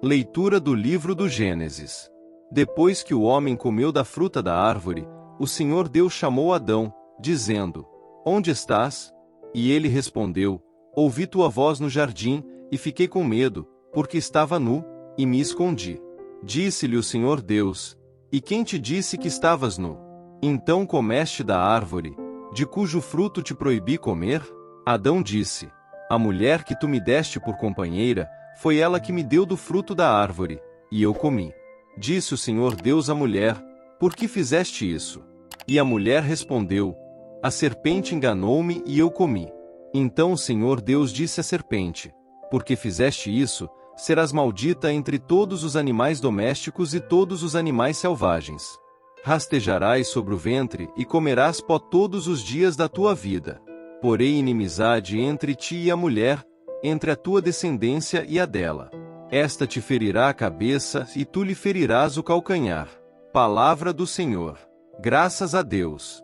Leitura do livro do Gênesis. Depois que o homem comeu da fruta da árvore, o Senhor Deus chamou Adão, dizendo: Onde estás? E ele respondeu: Ouvi tua voz no jardim, e fiquei com medo, porque estava nu, e me escondi. Disse-lhe o Senhor Deus: E quem te disse que estavas nu? Então comeste da árvore, de cujo fruto te proibi comer? Adão disse: A mulher que tu me deste por companheira, foi ela que me deu do fruto da árvore, e eu comi. Disse o Senhor Deus à mulher: Por que fizeste isso? E a mulher respondeu: A serpente enganou-me e eu comi. Então o Senhor Deus disse à serpente: Porque fizeste isso, serás maldita entre todos os animais domésticos e todos os animais selvagens. Rastejarás sobre o ventre e comerás pó todos os dias da tua vida. Porém inimizade entre ti e a mulher, entre a tua descendência e a dela. Esta te ferirá a cabeça e tu lhe ferirás o calcanhar. Palavra do Senhor. Graças a Deus.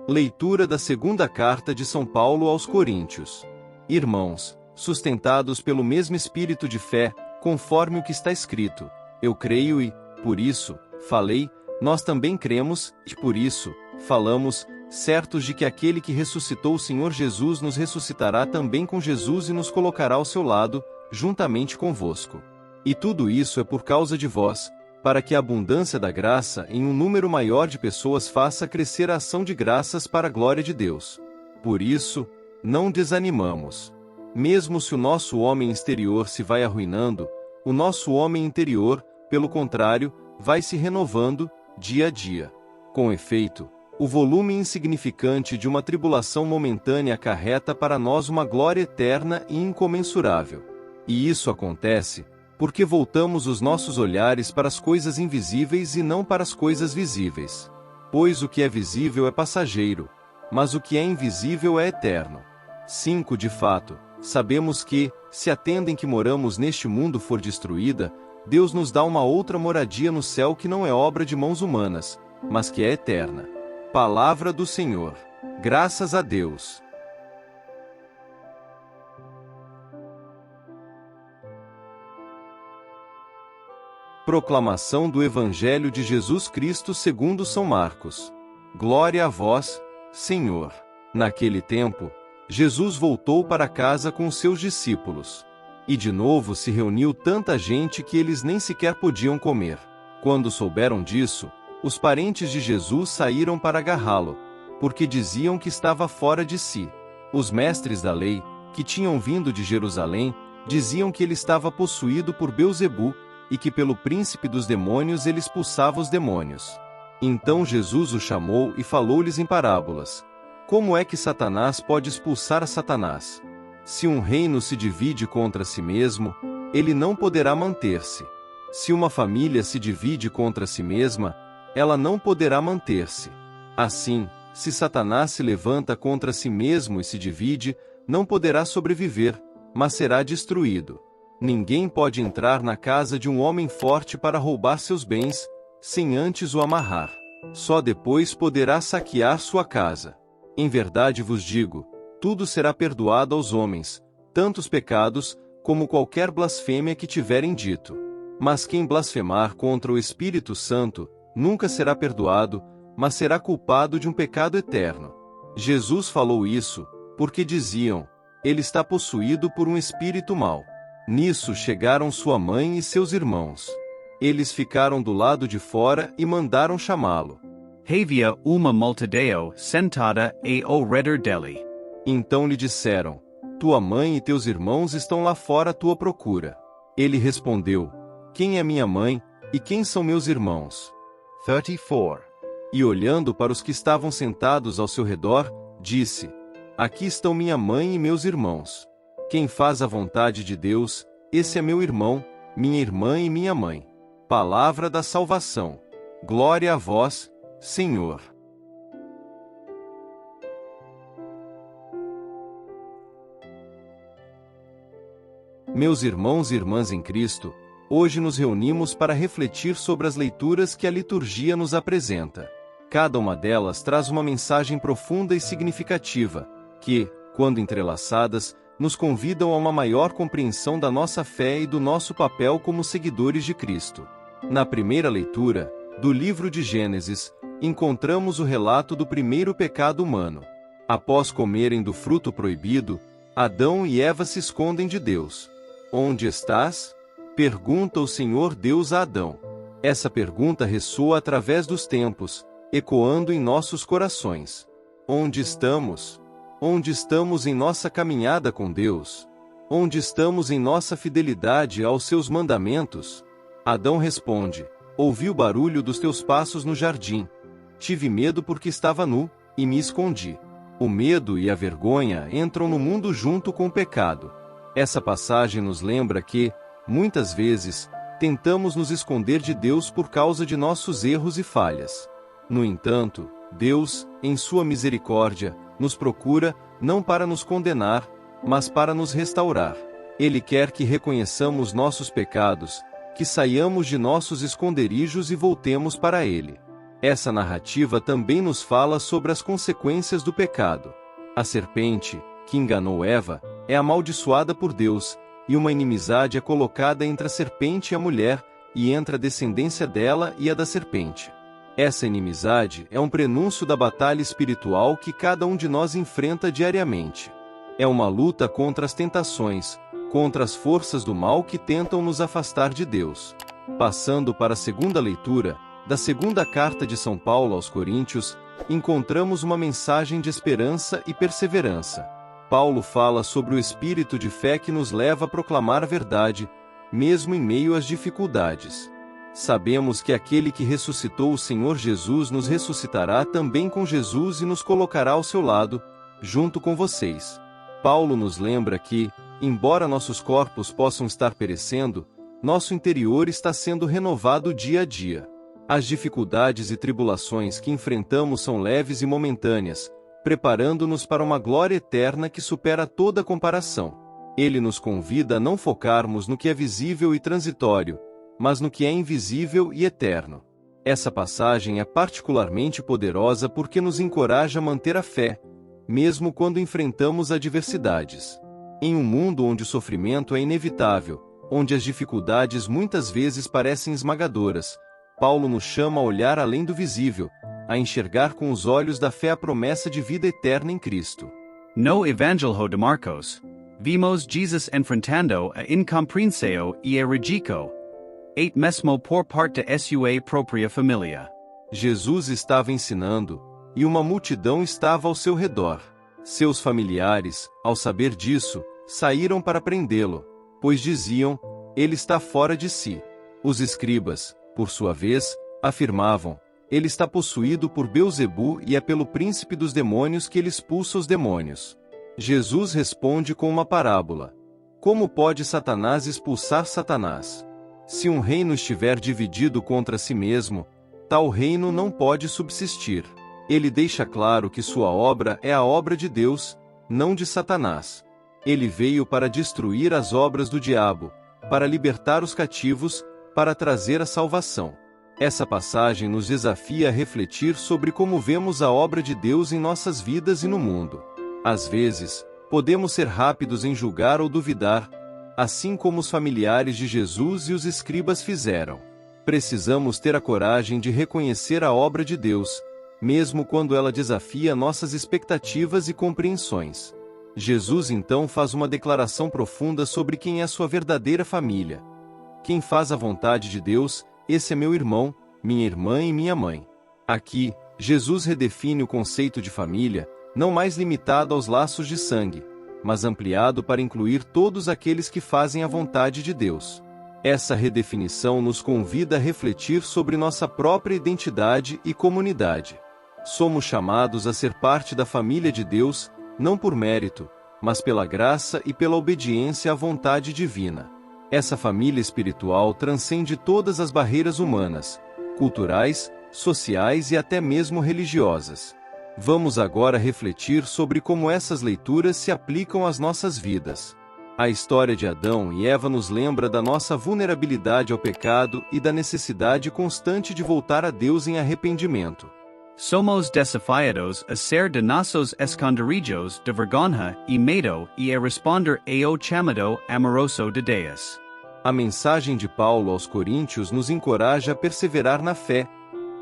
Leitura da segunda carta de São Paulo aos Coríntios. Irmãos, sustentados pelo mesmo espírito de fé, conforme o que está escrito: Eu creio e, por isso, falei. Nós também cremos, e por isso, falamos, certos de que aquele que ressuscitou o Senhor Jesus nos ressuscitará também com Jesus e nos colocará ao seu lado, juntamente convosco. E tudo isso é por causa de vós, para que a abundância da graça em um número maior de pessoas faça crescer a ação de graças para a glória de Deus. Por isso, não desanimamos. Mesmo se o nosso homem exterior se vai arruinando, o nosso homem interior, pelo contrário, vai se renovando, dia a dia. Com efeito, o volume insignificante de uma tribulação momentânea acarreta para nós uma glória eterna e incomensurável. E isso acontece porque voltamos os nossos olhares para as coisas invisíveis e não para as coisas visíveis. Pois o que é visível é passageiro, mas o que é invisível é eterno. 5. De fato, sabemos que, se a tenda em que moramos neste mundo for destruída, Deus nos dá uma outra moradia no céu que não é obra de mãos humanas, mas que é eterna. Palavra do Senhor. Graças a Deus. Proclamação do Evangelho de Jesus Cristo segundo São Marcos. Glória a vós, Senhor. Naquele tempo, Jesus voltou para casa com os seus discípulos. E de novo se reuniu tanta gente que eles nem sequer podiam comer. Quando souberam disso, os parentes de Jesus saíram para agarrá-lo, porque diziam que estava fora de si. Os mestres da lei, que tinham vindo de Jerusalém, diziam que ele estava possuído por Belzebu, e que pelo príncipe dos demônios ele expulsava os demônios. Então Jesus o chamou e falou-lhes em parábolas. Como é que Satanás pode expulsar a Satanás? Se um reino se divide contra si mesmo, ele não poderá manter-se. Se uma família se divide contra si mesma, ela não poderá manter-se. Assim, se Satanás se levanta contra si mesmo e se divide, não poderá sobreviver, mas será destruído. Ninguém pode entrar na casa de um homem forte para roubar seus bens, sem antes o amarrar. Só depois poderá saquear sua casa. Em verdade vos digo, tudo será perdoado aos homens, tanto os pecados, como qualquer blasfêmia que tiverem dito. Mas quem blasfemar contra o Espírito Santo, nunca será perdoado, mas será culpado de um pecado eterno. Jesus falou isso, porque diziam: ele está possuído por um espírito mau. Nisso chegaram sua mãe e seus irmãos. Eles ficaram do lado de fora e mandaram chamá-lo. Havia uma multidão sentada ao redor dele. Então lhe disseram: tua mãe e teus irmãos estão lá fora à tua procura. Ele respondeu: quem é minha mãe, e quem são meus irmãos? 34. E olhando para os que estavam sentados ao seu redor, disse: aqui estão minha mãe e meus irmãos. Quem faz a vontade de Deus, esse é meu irmão, minha irmã e minha mãe. Palavra da salvação. Glória a vós, Senhor. Meus irmãos e irmãs em Cristo, hoje nos reunimos para refletir sobre as leituras que a liturgia nos apresenta. Cada uma delas traz uma mensagem profunda e significativa, que, quando entrelaçadas, nos convidam a uma maior compreensão da nossa fé e do nosso papel como seguidores de Cristo. Na primeira leitura, do livro de Gênesis, encontramos o relato do primeiro pecado humano. Após comerem do fruto proibido, Adão e Eva se escondem de Deus. Onde estás? Pergunta o Senhor Deus a Adão. Essa pergunta ressoa através dos tempos, ecoando em nossos corações. Onde estamos? Onde estamos em nossa caminhada com Deus? Onde estamos em nossa fidelidade aos seus mandamentos? Adão responde: ouvi o barulho dos teus passos no jardim. Tive medo porque estava nu, e me escondi. O medo e a vergonha entram no mundo junto com o pecado. Essa passagem nos lembra que, muitas vezes, tentamos nos esconder de Deus por causa de nossos erros e falhas. No entanto, Deus, em sua misericórdia, nos procura, não para nos condenar, mas para nos restaurar. Ele quer que reconheçamos nossos pecados, que saiamos de nossos esconderijos e voltemos para Ele. Essa narrativa também nos fala sobre as consequências do pecado. A serpente, que enganou Eva, é amaldiçoada por Deus, e uma inimizade é colocada entre a serpente e a mulher, e entre a descendência dela e a da serpente. Essa inimizade é um prenúncio da batalha espiritual que cada um de nós enfrenta diariamente. É uma luta contra as tentações, contra as forças do mal que tentam nos afastar de Deus. Passando para a segunda leitura, da segunda carta de São Paulo aos Coríntios, encontramos uma mensagem de esperança e perseverança. Paulo fala sobre o espírito de fé que nos leva a proclamar a verdade, mesmo em meio às dificuldades. Sabemos que aquele que ressuscitou o Senhor Jesus nos ressuscitará também com Jesus e nos colocará ao seu lado, junto com vocês. Paulo nos lembra que, embora nossos corpos possam estar perecendo, nosso interior está sendo renovado dia a dia. As dificuldades e tribulações que enfrentamos são leves e momentâneas, preparando-nos para uma glória eterna que supera toda comparação. Ele nos convida a não focarmos no que é visível e transitório, mas no que é invisível e eterno. Essa passagem é particularmente poderosa porque nos encoraja a manter a fé, mesmo quando enfrentamos adversidades. Em um mundo onde o sofrimento é inevitável, onde as dificuldades muitas vezes parecem esmagadoras, Paulo nos chama a olhar além do visível, a enxergar com os olhos da fé a promessa de vida eterna em Cristo. No Evangelho de Marcos, vimos Jesus enfrentando a incompreensão e a regico, et mesmo por parte de sua própria família. Jesus estava ensinando, e uma multidão estava ao seu redor. Seus familiares, ao saber disso, saíram para prendê-lo, pois diziam: ele está fora de si. Os escribas, por sua vez, afirmavam: ele está possuído por Beelzebu e é pelo príncipe dos demônios que ele expulsa os demônios. Jesus responde com uma parábola: como pode Satanás expulsar Satanás? Se um reino estiver dividido contra si mesmo, tal reino não pode subsistir. Ele deixa claro que sua obra é a obra de Deus, não de Satanás. Ele veio para destruir as obras do diabo, para libertar os cativos, para trazer a salvação. Essa passagem nos desafia a refletir sobre como vemos a obra de Deus em nossas vidas e no mundo. Às vezes, podemos ser rápidos em julgar ou duvidar, assim como os familiares de Jesus e os escribas fizeram. Precisamos ter a coragem de reconhecer a obra de Deus, mesmo quando ela desafia nossas expectativas e compreensões. Jesus então faz uma declaração profunda sobre quem é sua verdadeira família. Quem faz a vontade de Deus, esse é meu irmão, minha irmã e minha mãe. Aqui, Jesus redefine o conceito de família, não mais limitado aos laços de sangue, mas ampliado para incluir todos aqueles que fazem a vontade de Deus. Essa redefinição nos convida a refletir sobre nossa própria identidade e comunidade. Somos chamados a ser parte da família de Deus, não por mérito, mas pela graça e pela obediência à vontade divina. Essa família espiritual transcende todas as barreiras humanas, culturais, sociais e até mesmo religiosas. Vamos agora refletir sobre como essas leituras se aplicam às nossas vidas. A história de Adão e Eva nos lembra da nossa vulnerabilidade ao pecado e da necessidade constante de voltar a Deus em arrependimento. Somos desafiados a ser de nossos esconderijos de vergonha e medo e a responder ao chamado amoroso de Deus. A mensagem de Paulo aos Coríntios nos encoraja a perseverar na fé,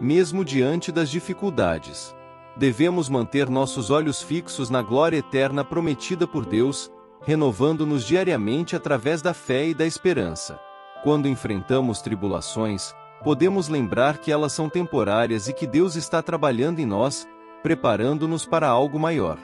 mesmo diante das dificuldades. Devemos manter nossos olhos fixos na glória eterna prometida por Deus, renovando-nos diariamente através da fé e da esperança. Quando enfrentamos tribulações, podemos lembrar que elas são temporárias e que Deus está trabalhando em nós, preparando-nos para algo maior.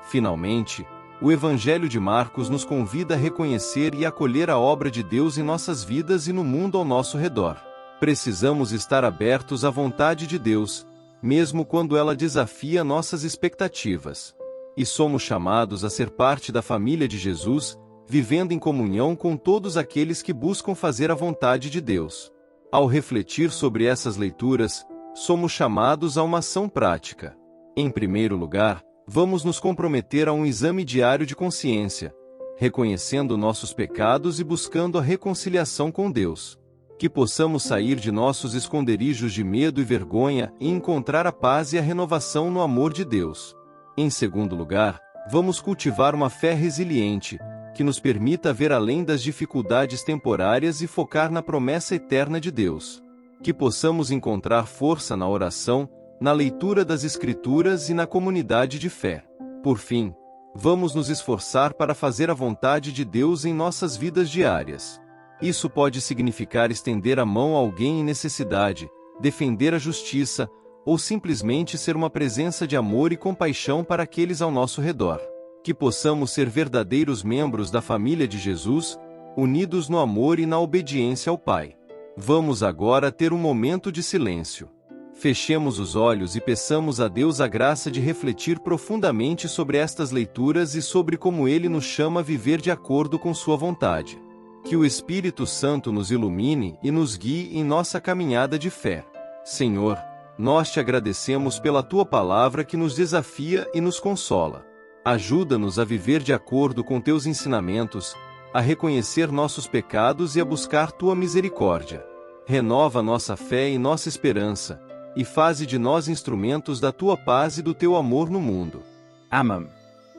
Finalmente, o Evangelho de Marcos nos convida a reconhecer e acolher a obra de Deus em nossas vidas e no mundo ao nosso redor. Precisamos estar abertos à vontade de Deus, mesmo quando ela desafia nossas expectativas. E somos chamados a ser parte da família de Jesus, vivendo em comunhão com todos aqueles que buscam fazer a vontade de Deus. Ao refletir sobre essas leituras, somos chamados a uma ação prática. Em primeiro lugar, vamos nos comprometer a um exame diário de consciência, reconhecendo nossos pecados e buscando a reconciliação com Deus. Que possamos sair de nossos esconderijos de medo e vergonha e encontrar a paz e a renovação no amor de Deus. Em segundo lugar, vamos cultivar uma fé resiliente, que nos permita ver além das dificuldades temporárias e focar na promessa eterna de Deus. Que possamos encontrar força na oração, na leitura das Escrituras e na comunidade de fé. Por fim, vamos nos esforçar para fazer a vontade de Deus em nossas vidas diárias. Isso pode significar estender a mão a alguém em necessidade, defender a justiça, ou simplesmente ser uma presença de amor e compaixão para aqueles ao nosso redor. Que possamos ser verdadeiros membros da família de Jesus, unidos no amor e na obediência ao Pai. Vamos agora ter um momento de silêncio. Fechemos os olhos e peçamos a Deus a graça de refletir profundamente sobre estas leituras e sobre como Ele nos chama a viver de acordo com Sua vontade. Que o Espírito Santo nos ilumine e nos guie em nossa caminhada de fé. Senhor, nós te agradecemos pela Tua palavra que nos desafia e nos consola. Ajuda-nos a viver de acordo com Teus ensinamentos, a reconhecer nossos pecados e a buscar Tua misericórdia. Renova nossa fé e nossa esperança, e faze de nós instrumentos da Tua paz e do Teu amor no mundo. Amém.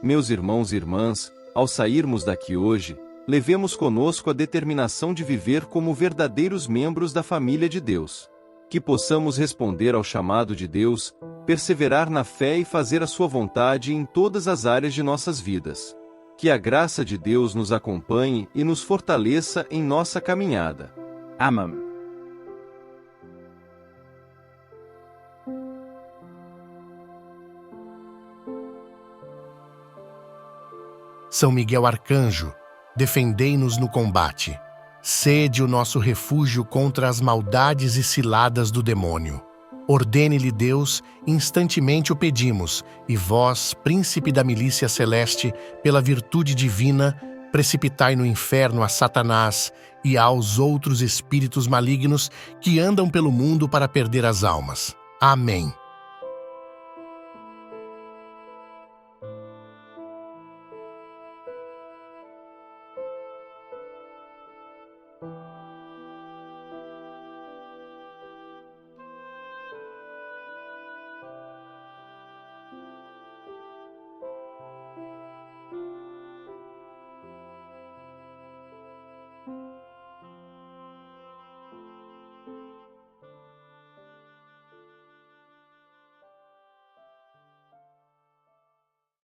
Meus irmãos e irmãs, ao sairmos daqui hoje, levemos conosco a determinação de viver como verdadeiros membros da família de Deus. Que possamos responder ao chamado de Deus, perseverar na fé e fazer a Sua vontade em todas as áreas de nossas vidas. Que a graça de Deus nos acompanhe e nos fortaleça em nossa caminhada. Amém. São Miguel Arcanjo, defendei-nos no combate. Sede o nosso refúgio contra as maldades e ciladas do demônio. Ordene-lhe Deus, instantemente o pedimos, e vós, príncipe da milícia celeste, pela virtude divina, precipitai no inferno a Satanás e aos outros espíritos malignos que andam pelo mundo para perder as almas. Amém.